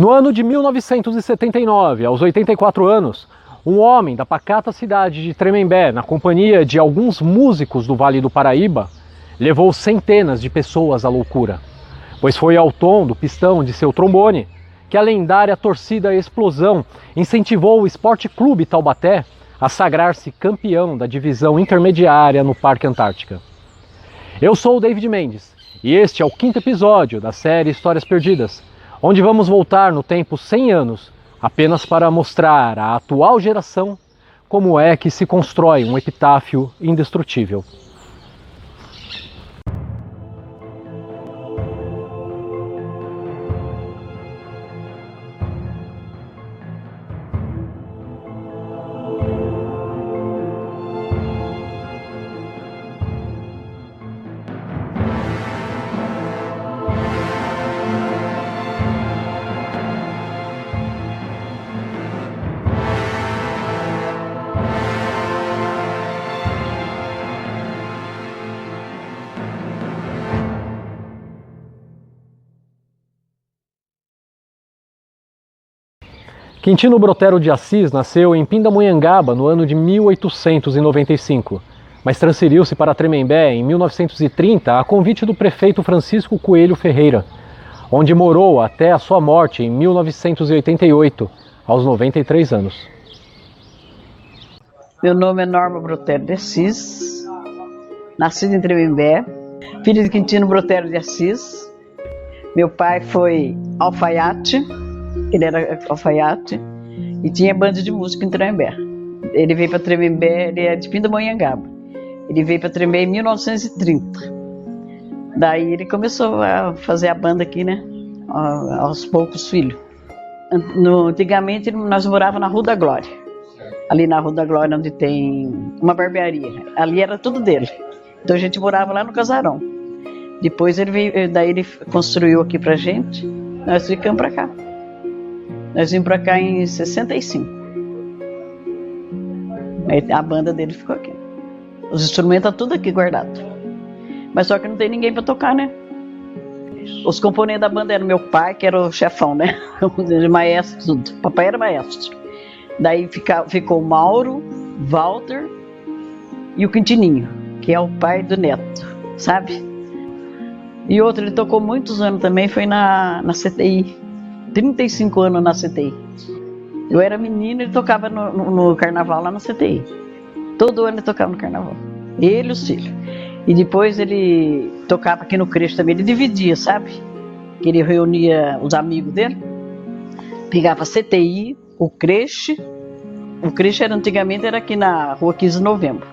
No ano de 1979, aos 84 anos, um homem da pacata cidade de Tremembé, na companhia de alguns músicos do Vale do Paraíba, levou centenas de pessoas à loucura, pois foi ao tom do pistão de seu trombone que a lendária torcida Explosão incentivou o Esporte Clube Taubaté a sagrar-se campeão da divisão intermediária no Parque Antártica. Eu sou o David Mendes e este é o 5º episódio da série Histórias Perdidas, onde vamos voltar no tempo 100 anos, apenas para mostrar à atual geração como é que se constrói um epitáfio indestrutível. Quintino Brotero de Assis nasceu em Pindamonhangaba no ano de 1895, mas transferiu-se para Tremembé em 1930 a convite do prefeito Francisco Coelho Ferreira, onde morou até a sua morte em 1988, aos 93 anos. Meu nome é Norma Brotero de Assis, nascido em Tremembé, filho de Quintino Brotero de Assis. Meu pai foi alfaiate. Ele era alfaiate e tinha banda de música em Tremembé. Ele veio para Tremembé, ele é de Pindamonhangaba. Ele veio para Tremembé em 1930. Daí ele começou a fazer a banda aqui, né? Aos poucos, filho. Antigamente nós morávamos na Rua da Glória. Ali na Rua da Glória, onde tem uma barbearia. Ali era tudo dele. Então a gente morava lá no casarão. Depois ele veio, daí ele construiu aqui pra gente. Nós ficamos pra cá. Nós vimos pra cá em 65. A banda dele ficou aqui. Os instrumentos estão tudo aqui guardados. Mas só que não tem ninguém pra tocar, né? Os componentes da banda eram meu pai, que era o chefão, né? O maestro, tudo. Papai era maestro. Daí ficou o Mauro, Walter e o Quintininho, que é o pai do Neto, sabe? E outro, ele tocou muitos anos também, foi na CTI. 35 anos na CTI. Eu era menino, ele tocava no carnaval lá na CTI. Todo ano ele tocava no carnaval. Ele e os filhos. E depois ele tocava aqui no creche também, ele dividia, sabe? Que ele reunia os amigos dele. Pegava a CTI, o creche. O creche antigamente era aqui na rua 15 de novembro.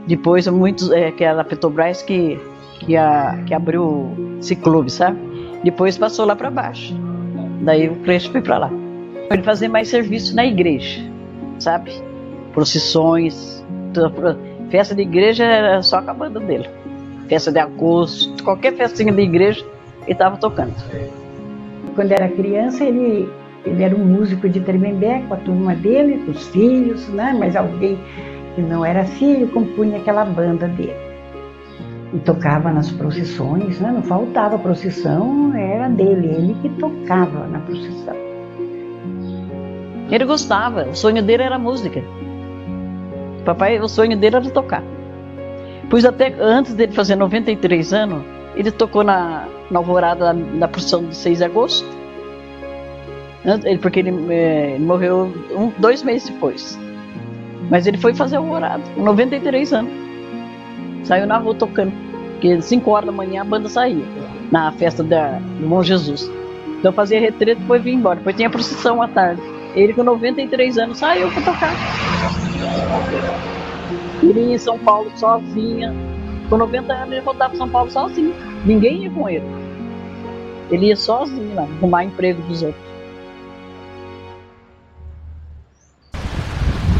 Depois muitos, que era a Petrobras que abriu esse clube, sabe? Depois passou lá para baixo. Daí o creche foi para lá. Ele fazia mais serviço na igreja, sabe? Procissões, festa de igreja era só com a banda dele. Festa de agosto, qualquer festinha de igreja, ele estava tocando. Quando era criança, ele era um músico de Tremembé, com a turma dele, com os filhos, né? Mas alguém que não era filho compunha aquela banda dele. E tocava nas procissões, né? Não faltava procissão, era dele, ele que tocava na procissão. Ele gostava, o sonho dele era música. Papai, o sonho dele era tocar. Pois até antes dele fazer 93 anos, ele tocou na alvorada da procissão de 6 de agosto, porque ele morreu 2 meses depois. Mas ele foi fazer a alvorada, com 93 anos. Saiu na rua tocando, porque 5 horas da manhã a banda saía, na festa do Bom Jesus. Então fazia retrete e depois vinha embora. Depois tinha procissão à tarde. Ele com 93 anos saiu para tocar. Ele ia em São Paulo sozinha. Com 90 anos ele voltava para São Paulo sozinho. Ninguém ia com ele. Ele ia sozinho lá, arrumar emprego dos outros.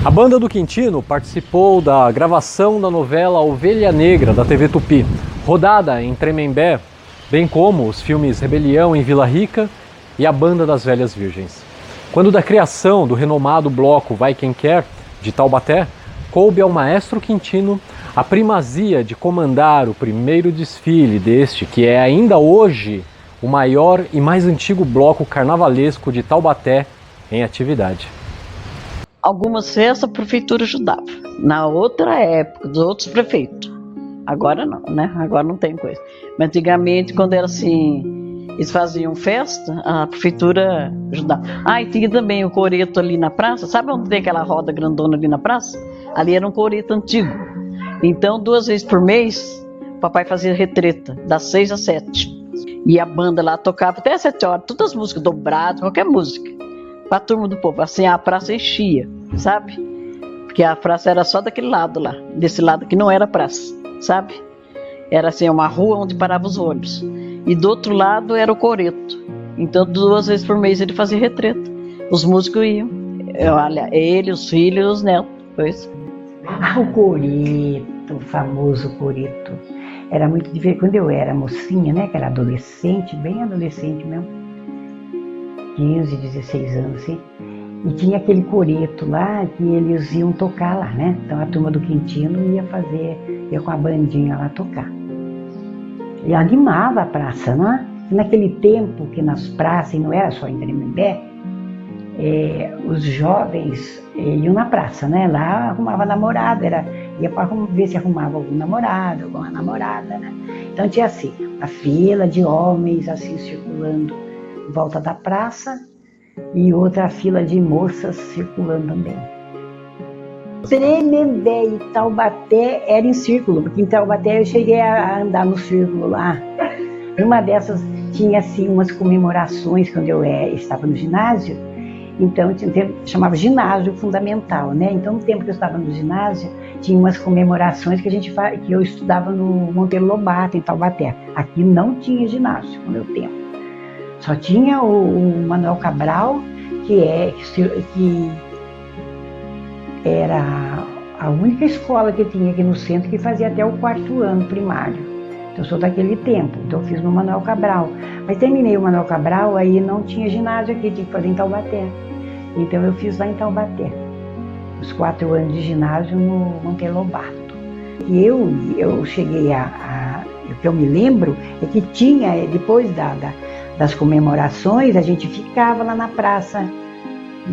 A banda do Quintino participou da gravação da novela Ovelha Negra, da TV Tupi, rodada em Tremembé, bem como os filmes Rebelião em Vila Rica e A Banda das Velhas Virgens. Quando da criação do renomado bloco Vai Quem Quer, de Taubaté, coube ao maestro Quintino a primazia de comandar o primeiro desfile deste, que é ainda hoje o maior e mais antigo bloco carnavalesco de Taubaté em atividade. Algumas festas a prefeitura ajudava. Na outra época, dos outros prefeitos. Agora não, né? Agora não tem coisa. Mas antigamente, quando era assim, eles faziam festa, a prefeitura ajudava. Ah, e tinha também o coreto ali na praça. Sabe onde tem aquela roda grandona ali na praça? Ali era um coreto antigo. Então, 2 vezes por mês, o papai fazia retreta, das 6 às 7. E a banda lá tocava até às 7 horas, todas as músicas dobradas, qualquer música. Pra turma do povo, assim, a praça enchia, sabe? Porque a praça era só daquele lado lá, desse lado que não era praça, sabe? Era assim, uma rua onde paravam os ônibus. E do outro lado era o coreto. Então 2 vezes por mês ele fazia retreta. Os músicos iam. Olha, ele, os filhos e os netos. Pois. Ah, o coreto, o famoso coreto. Era muito divertido. Quando eu era mocinha, né, que era adolescente, bem adolescente mesmo, 15, 16 anos, assim, e tinha aquele coreto lá que eles iam tocar lá, né? Então a turma do Quintino ia com a bandinha lá tocar. E animava a praça, né? Naquele tempo que nas praças, e não era só em Tremembé, os jovens iam na praça, né? Lá arrumava namorada, ia para ver se arrumava algum namorado, alguma namorada, né? Então tinha assim, a fila de homens assim circulando em volta da praça e outra fila de moças circulando também. Tremembé e Taubaté era em círculo, porque em Taubaté eu cheguei a andar no círculo lá. Numa dessas tinha assim umas comemorações quando eu estava no ginásio. Então, chamava ginásio fundamental, né? Então, no tempo que eu estava no ginásio, tinha umas comemorações que eu estudava no Monteiro Lobato, em Taubaté. Aqui não tinha ginásio no meu tempo. Só tinha o Manuel Cabral, que era a única escola que tinha aqui no centro que fazia até o 4º ano primário. Então, eu sou daquele tempo, então eu fiz no Manuel Cabral. Mas terminei o Manuel Cabral, aí não tinha ginásio aqui, tinha que fazer em Taubaté. Então eu fiz lá em Taubaté, os 4 anos de ginásio no Monteiro Lobato. E eu cheguei o que eu me lembro é que tinha, depois das comemorações, a gente ficava lá na praça,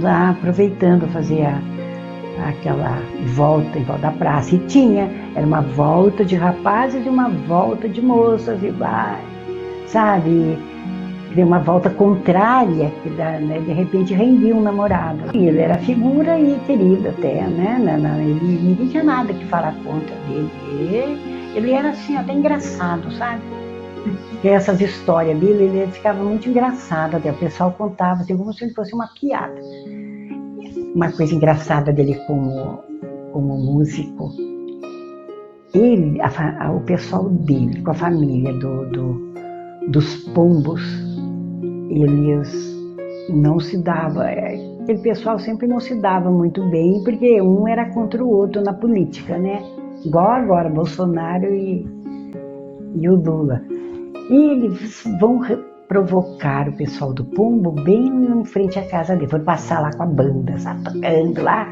lá aproveitando, fazer aquela volta em volta da praça. E era uma volta de rapazes e uma volta de moças, e sabe? Uma volta contrária, que de repente rendia um namorado. E ele era figura e querido até, né? Ninguém tinha nada que falar contra dele. Ele era assim, até engraçado, sabe? E essas histórias dele, ele ficava muito engraçado até. O pessoal contava assim, como se fosse uma piada. Uma coisa engraçada dele como músico. Ele, o pessoal dele, com a família dos Pombos, eles não se davam, aquele pessoal sempre não se dava muito bem, porque um era contra o outro na política, né? Igual agora, Bolsonaro e o Lula. E eles vão provocar o pessoal do Pombo bem em frente à casa dele, foram passar lá com a banda, sabe, tocando lá,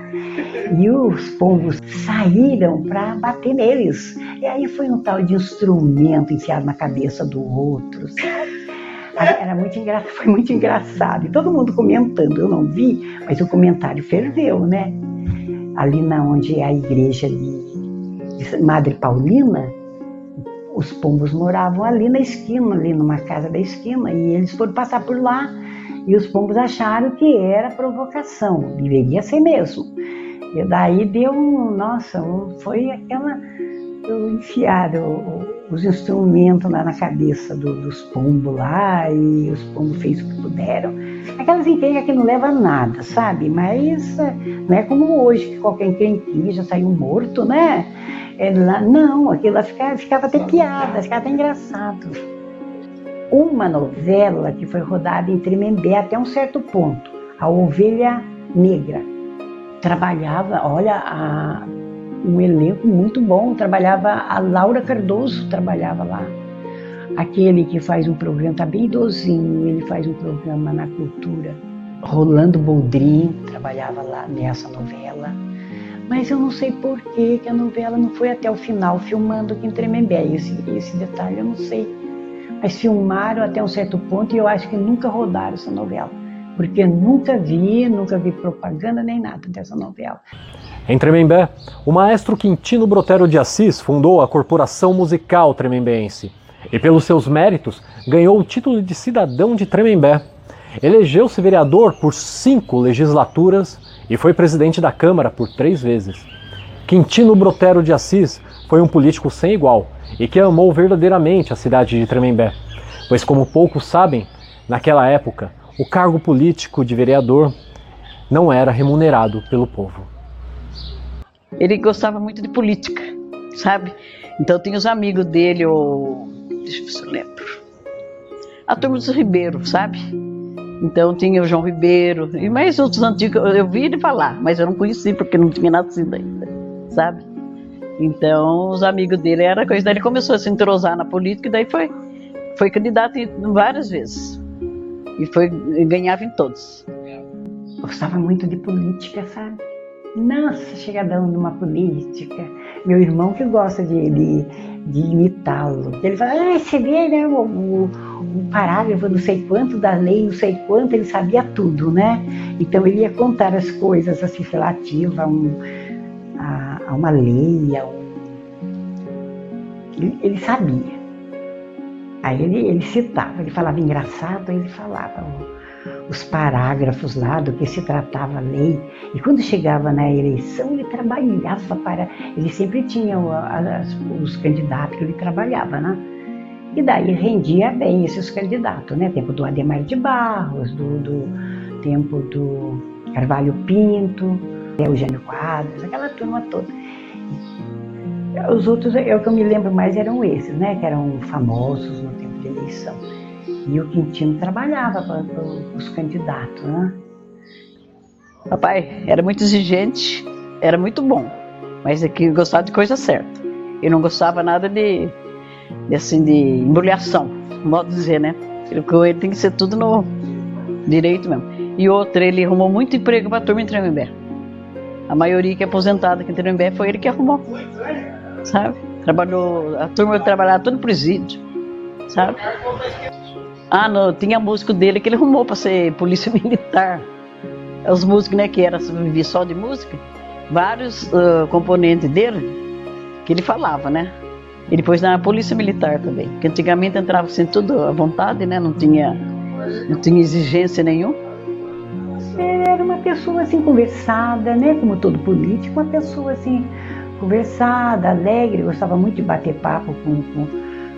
e os pombos saíram para bater neles. E aí foi um tal de instrumento enfiado na cabeça do outro, sabe? Era muito engraçado, foi muito engraçado. E todo mundo comentando, eu não vi, mas o comentário ferveu, né? Ali onde é a igreja de Madre Paulina, os pombos moravam ali na esquina, ali numa casa da esquina, e eles foram passar por lá, e os pombos acharam que era provocação, deveria ser mesmo. E daí foi aquela... enfiaram os instrumentos lá na cabeça dos pombos lá, e os pombos fez o que puderam. Aquelas encrencas que não levam a nada, sabe? Mas não é como hoje, que qualquer encrenquinha já saiu morto, né? Não, aquilo lá ficava até piada, ficava até engraçado. Uma novela que foi rodada em Tremembé até um certo ponto, A Ovelha Negra. Trabalhava, um elenco muito bom, trabalhava a Laura Cardoso, trabalhava lá. Aquele que faz um programa, tá bem idosinho, ele faz um programa na Cultura. Rolando Boldrin trabalhava lá nessa novela. Mas eu não sei por que a novela não foi até o final, filmando aqui em Tremembé. Esse detalhe eu não sei. mas filmaram até um certo ponto e eu acho que nunca rodaram essa novela. Porque nunca vi propaganda nem nada dessa novela. Em Tremembé, o maestro Quintino Brotero de Assis fundou a Corporação Musical Tremembense e, pelos seus méritos, ganhou o título de cidadão de Tremembé. Elegeu-se vereador por 5 legislaturas e foi presidente da Câmara por 3 vezes. Quintino Brotero de Assis foi um político sem igual e que amou verdadeiramente a cidade de Tremembé, pois, como poucos sabem, naquela época, o cargo político de vereador não era remunerado pelo povo. Ele gostava muito de política, sabe? Então tinha os amigos dele, deixa eu ver se eu lembro. A turma dos Ribeiro, sabe? Então tinha o João Ribeiro e mais outros antigos. Eu vi ele falar, mas eu não conheci porque não tinha nascido ainda, sabe? Então os amigos dele era coisa. Daí ele começou a se entrosar na política e daí foi candidato várias vezes. E ganhava em todos. Gostava muito de política, sabe? Nossa, chegadão numa política. Meu irmão que gosta de imitá-lo. Ele fala, você vê, né, o parágrafo não sei quanto da lei, não sei quanto, ele sabia tudo, né? Então ele ia contar as coisas assim, relativas a uma lei, ele sabia. Aí ele citava, ele falava engraçado, aí ele falava os parágrafos lá do que se tratava a lei. E quando chegava na eleição, ele trabalhava ele sempre tinha os candidatos que ele trabalhava, né? E daí rendia bem esses candidatos, né? Tempo do Adhemar de Barros, do tempo do Carvalho Pinto, Eugênio Quadros, aquela turma toda. Os outros, o que eu me lembro mais eram esses, né? Que eram famosos no tempo de eleição. E o Quintino trabalhava para os candidatos, né? Papai era muito exigente, era muito bom, mas é que gostava de coisa certa. Ele não gostava nada de embrulhação, modo de dizer, né? Ele tem que ser tudo no direito mesmo. E outra, ele arrumou muito emprego para a turma em Tremembé. A maioria que é aposentada aqui em Tremembé foi ele que arrumou, sabe? A turma trabalhava todo no presídio, sabe? Não, tinha músico dele que ele arrumou para ser polícia militar. Os músicos, né, que vivia só de música, vários componentes dele que ele falava, né? E depois na polícia militar também, porque antigamente entrava assim tudo à vontade, né? Não tinha exigência nenhuma. Era uma pessoa assim conversada, né? Como todo político, uma pessoa assim conversada, alegre, gostava muito de bater papo com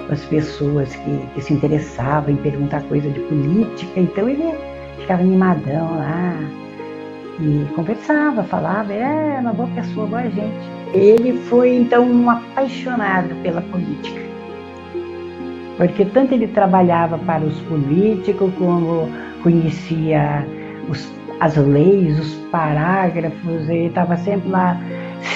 as pessoas que se interessavam em perguntar coisa de política. Então ele ficava animadão lá e conversava, falava, uma boa pessoa, boa gente. Ele foi então um apaixonado pela política, porque tanto ele trabalhava para os políticos, como conhecia as leis, os parágrafos, ele estava sempre lá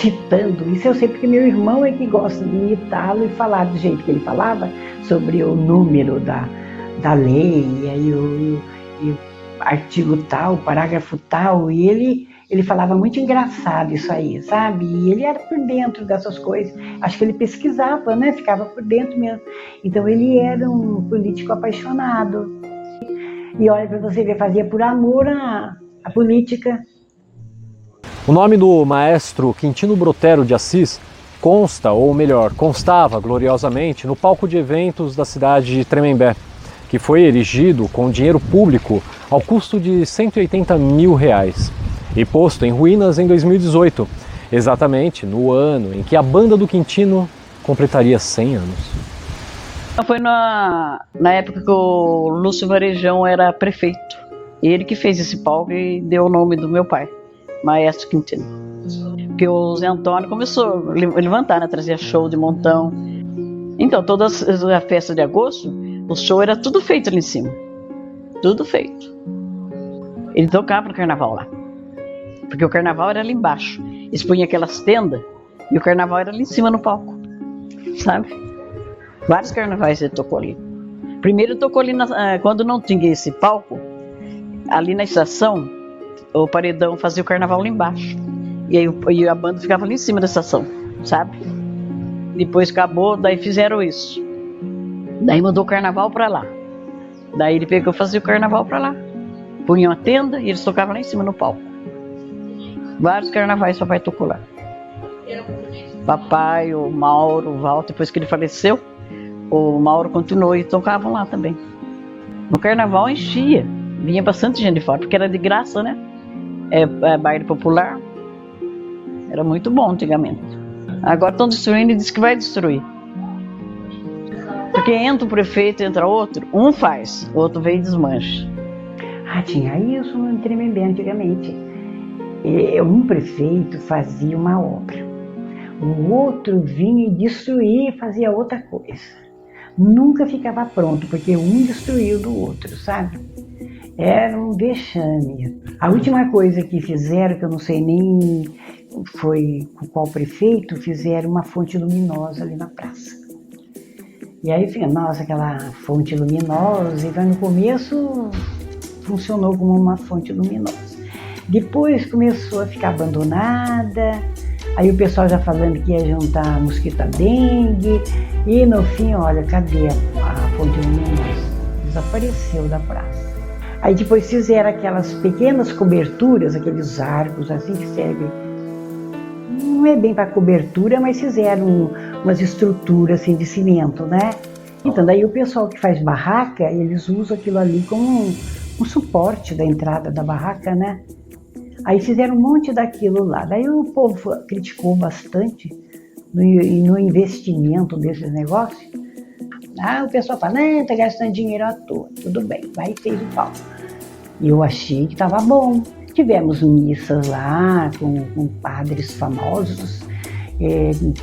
citando. Isso eu sei porque meu irmão é que gosta de imitá-lo e falar do jeito que ele falava sobre o número da lei, e o artigo tal, parágrafo tal, e ele falava muito engraçado isso aí, sabe? E ele era por dentro dessas coisas. Acho que ele pesquisava, né? Ficava por dentro mesmo. Então ele era um político apaixonado. E olha, para você ver, fazia por amor à política. O nome do maestro Quintino Brotero de Assis consta, ou melhor, constava gloriosamente no palco de eventos da cidade de Tremembé, que foi erigido com dinheiro público ao custo de R$180 mil e posto em ruínas em 2018, exatamente no ano em que a banda do Quintino completaria 100 anos. Foi na época que o Lúcio Varejão era prefeito. Ele que fez esse palco e deu o nome do meu pai, Maestro Quintino. Porque o Zé Antônio começou a levantar, né? Trazia show de montão. Então, todas as festas de agosto, o show era tudo feito ali em cima. Tudo feito. Ele tocava no carnaval lá. Porque o carnaval era ali embaixo. Eles punham aquelas tendas e o carnaval era ali em cima no palco. Sabe? Vários carnavais ele tocou ali. Primeiro ele tocou ali, quando não tinha esse palco, ali na estação, o paredão fazia o carnaval lá embaixo. E aí a banda ficava ali em cima da estação, sabe? Depois acabou, daí fizeram isso. Daí mudou o carnaval pra lá. Daí ele pegou e fazia o carnaval pra lá. Punha uma tenda e eles tocavam lá em cima no palco. Vários carnavais papai tocou lá. Papai, o Mauro, o Walter, depois que ele faleceu, o Mauro continuou e tocavam lá também. No carnaval enchia, vinha bastante gente de fora, porque era de graça, né? É baile popular. Era muito bom antigamente. Agora estão destruindo e diz que vai destruir. Porque entra o prefeito, entra outro, um faz, o outro vem e desmancha. Ah, tinha isso no Tremembé antigamente. Um prefeito fazia uma obra, o outro vinha e destruía e fazia outra coisa. Nunca ficava pronto, porque um destruiu do outro, sabe? Era um vexame. A última coisa que fizeram, que eu não sei nem foi com qual prefeito, fizeram uma fonte luminosa ali na praça. E aí fica, nossa, aquela fonte luminosa, e no começo funcionou como uma fonte luminosa. Depois começou a ficar abandonada, aí o pessoal já falando que ia juntar mosquito dengue, e no fim, olha, cadê a fonte luminosa? Desapareceu da praça. Aí depois fizeram aquelas pequenas coberturas, aqueles arcos assim que servem, não é bem para cobertura, mas fizeram umas estruturas assim de cimento, né? Então daí o pessoal que faz barraca, eles usam aquilo ali como um suporte da entrada da barraca, né? Aí fizeram um monte daquilo lá. Daí o povo criticou bastante no investimento desses negócios. Ah, o pessoal fala, não, tá gastando dinheiro à toa. Tudo bem, vai e fez o pau. E eu achei que estava bom. Tivemos missas lá com padres famosos,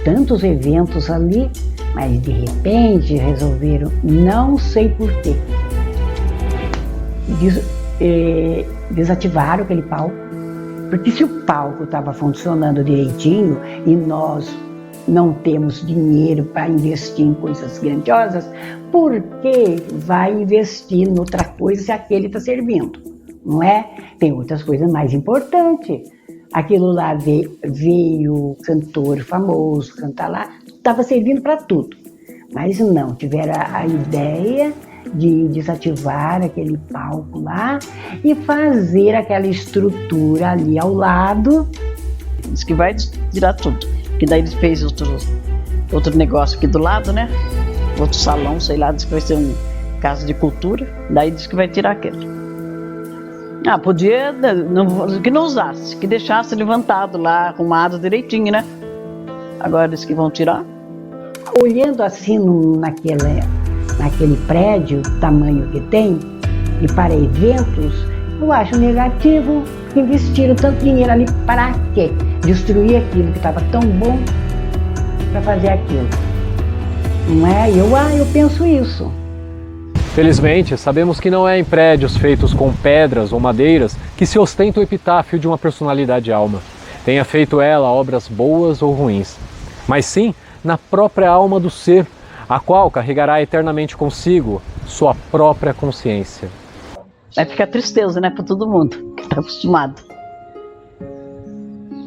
tantos eventos ali, mas de repente resolveram, não sei porquê, desativaram aquele palco. Porque se o palco estava funcionando direitinho e nós não temos dinheiro para investir em coisas grandiosas, por que vai investir em outra coisa se aquele está servindo? Não é? Tem outras coisas mais importantes. Aquilo lá veio cantor famoso cantar lá, estava servindo para tudo. Mas não, tiveram a ideia de desativar aquele palco lá e fazer aquela estrutura ali ao lado. Diz que vai tirar tudo, que daí eles fez outro negócio aqui do lado, né? Outro salão, sei lá, diz que vai ser um casa de cultura, daí diz que vai tirar aquele. Ah, podia, que não usasse, que deixasse levantado lá, arrumado direitinho, né? Agora diz que vão tirar. Olhando assim naquele prédio, o tamanho que tem, e para eventos, eu acho negativo. Investiram tanto dinheiro ali para quê? Destruir aquilo que estava tão bom para fazer aquilo. Não é? Eu penso isso. Felizmente, sabemos que não é em prédios feitos com pedras ou madeiras que se ostenta o epitáfio de uma personalidade alma. Tenha feito ela obras boas ou ruins, mas sim na própria alma do ser, a qual carregará eternamente consigo sua própria consciência. Vai ficar tristeza, né, para todo mundo que está acostumado.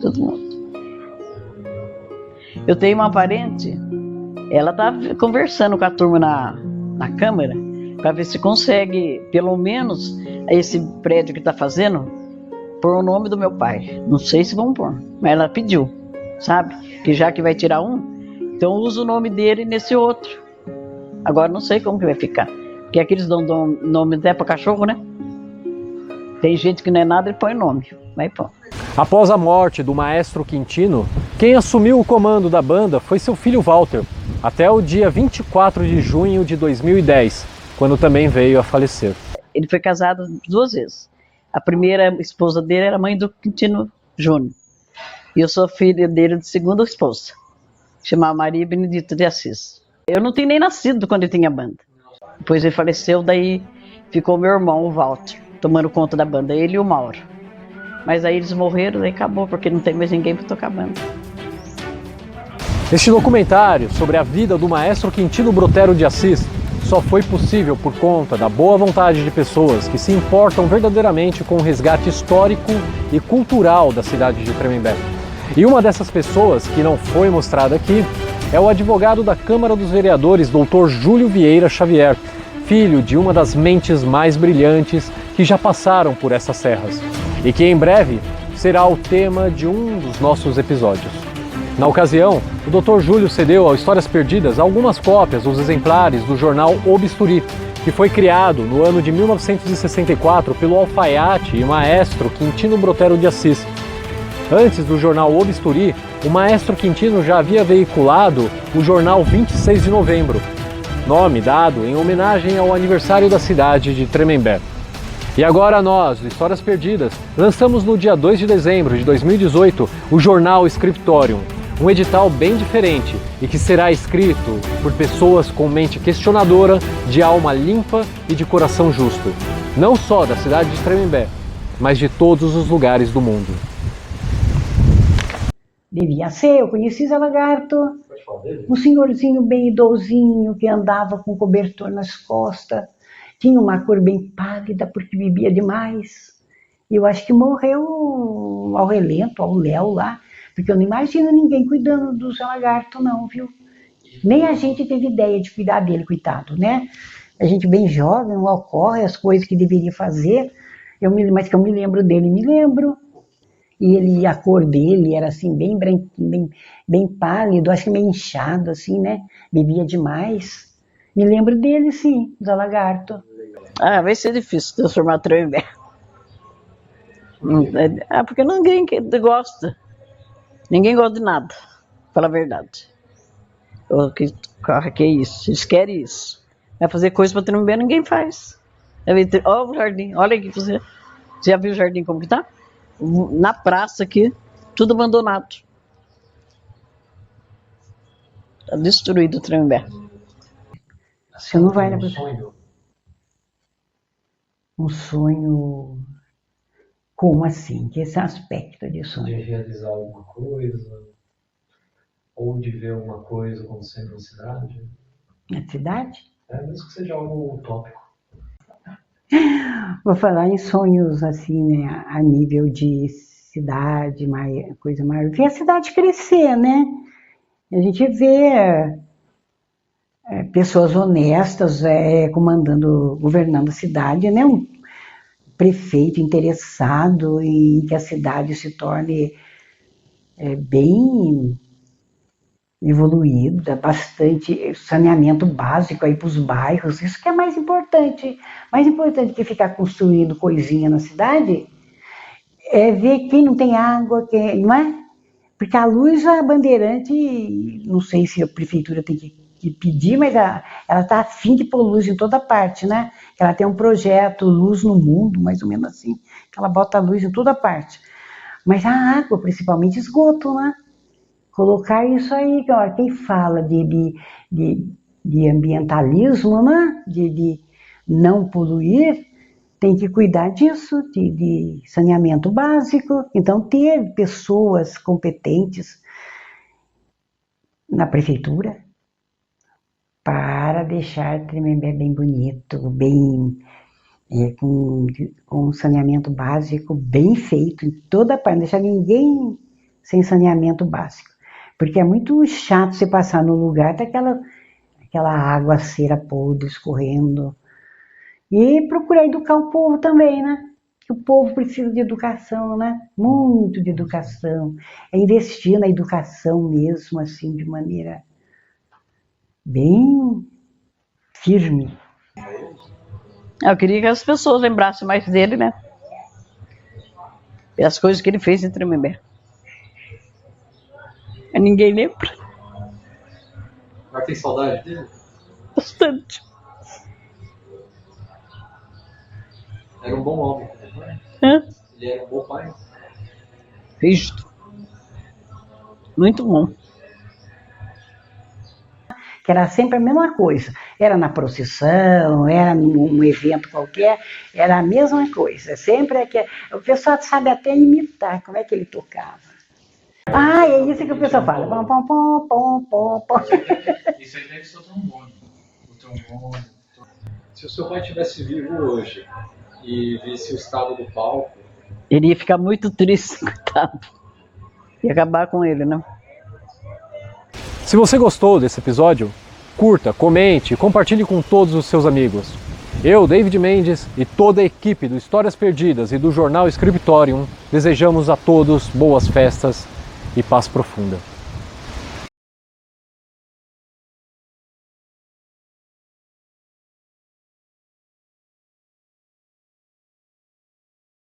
Todo mundo. Eu tenho uma parente, ela tá conversando com a turma na Câmara para ver se consegue, pelo menos, esse prédio que está fazendo, pôr o nome do meu pai. Não sei se vão pôr, mas ela pediu, sabe? Que já que vai tirar um, então usa o nome dele nesse outro. Agora não sei como que vai ficar, porque aqueles dão nome até para cachorro, né? Tem gente que não é nada e põe nome, vai pôr. Após a morte do maestro Quintino, quem assumiu o comando da banda foi seu filho Walter, até o dia 24 de junho de 2010, quando também veio a falecer. Ele foi casado 2 vezes. A primeira esposa dele era mãe do Quintino Júnior. E eu sou filha dele de segunda esposa, chamava Maria Benedita de Assis. Eu não tinha nem nascido quando ele tinha banda. Depois ele faleceu, daí ficou meu irmão, o Walter, tomando conta da banda, ele e o Mauro. Mas aí eles morreram, daí acabou, porque não tem mais ninguém para tocar banda. Este documentário sobre a vida do maestro Quintino Brotero de Assis só foi possível por conta da boa vontade de pessoas que se importam verdadeiramente com o resgate histórico e cultural da cidade de Tremembé. E uma dessas pessoas, que não foi mostrada aqui, é o advogado da Câmara dos Vereadores, Dr. Júlio Vieira Xavier, filho de uma das mentes mais brilhantes que já passaram por essas serras e que em breve será o tema de um dos nossos episódios. Na ocasião, o Dr. Júlio cedeu ao Histórias Perdidas algumas cópias dos exemplares do jornal O Bisturi, que foi criado no ano de 1964 pelo alfaiate e maestro Quintino Brotero de Assis. Antes do jornal O Bisturi, o maestro Quintino já havia veiculado o jornal 26 de Novembro, nome dado em homenagem ao aniversário da cidade de Tremembé. E agora nós, do Histórias Perdidas, lançamos no dia 2 de dezembro de 2018 o jornal Scriptorium, um edital bem diferente e que será escrito por pessoas com mente questionadora, de alma limpa e de coração justo, não só da cidade de Tremembé, mas de todos os lugares do mundo. Devia ser, eu conheci Zé Lagarto, um senhorzinho bem idosinho que andava com cobertor nas costas, tinha uma cor bem pálida porque bebia demais. Eu acho que morreu ao relento, ao léu lá, porque eu não imagino ninguém cuidando do Zé Lagarto não, viu? Nem a gente teve ideia de cuidar dele, coitado, né? A gente bem jovem, não ocorre as coisas que deveria fazer, mas que eu me lembro dele, me lembro. E ele, a cor dele era assim, bem branquinho, bem pálido, acho que meio inchado, assim, né? Bebia demais. Me lembro dele, sim, Zé Lagarto. Ah, vai ser difícil transformar Tremembé. Porque ninguém gosta. Ninguém gosta de nada, fala a verdade. Que é isso? Eles querem isso. Vai fazer coisa para Tremembé, ninguém faz. Olha o jardim, olha aqui pra você. Você já viu o jardim como que tá? Na praça aqui, tudo abandonado. Tá destruído o Tremembé. Você não vai, né? Um sonho. Como assim? Que esse aspecto de sonho? De realizar alguma coisa, ou de ver alguma coisa acontecendo na cidade. Na cidade? Mesmo que seja algo utópico. Vou falar em sonhos assim, né, a nível de cidade, coisa maior. Ver a cidade crescer, né? A gente vê pessoas honestas governando a cidade, né? Um prefeito interessado em que a cidade se torne bem evoluída, bastante saneamento básico aí para os bairros, isso que é mais importante que ficar construindo coisinha na cidade, é ver quem não tem água, não é? Porque a luz, a Bandeirante, não sei se a prefeitura tem que pedir, mas ela está a fim de pôr luz em toda parte, né? Ela tem um projeto Luz no Mundo, mais ou menos assim, que ela bota luz em toda parte. Mas a água, principalmente esgoto, né? Colocar isso aí, ó, quem fala de ambientalismo, né? De não poluir, tem que cuidar disso, de saneamento básico. Então, ter pessoas competentes na prefeitura para deixar Tremembé bem bonito, bem com saneamento básico bem feito em toda parte, não deixar ninguém sem saneamento básico. Porque é muito chato você passar no lugar daquela água cera podre escorrendo. E procurar educar o povo também, né? Que o povo precisa de educação, né? Muito de educação. É investir na educação mesmo, assim, de maneira bem firme. Eu queria que as pessoas lembrassem mais dele, né? E as coisas que ele fez em Tremembé. Mas ninguém lembra. Mas tem saudade dele? Bastante. Era um bom homem. Ele era um bom pai. Rígido. Muito bom. Que era sempre a mesma coisa. Era na procissão, era num evento qualquer, era a mesma coisa. Sempre o pessoal sabe até imitar como é que ele tocava. Ah, é isso que o pessoal fala. Pom, pom, pom, pom, pom, pom. Isso aí deve ser o trombone. Se o seu pai estivesse vivo hoje e visse o estado do palco... Ele ia ficar muito triste, coitado. Ia acabar com ele, né? Se você gostou desse episódio, curta, comente e compartilhe com todos os seus amigos. Eu, David Mendes, e toda a equipe do Histórias Perdidas e do jornal Scriptorium desejamos a todos boas festas e paz profunda.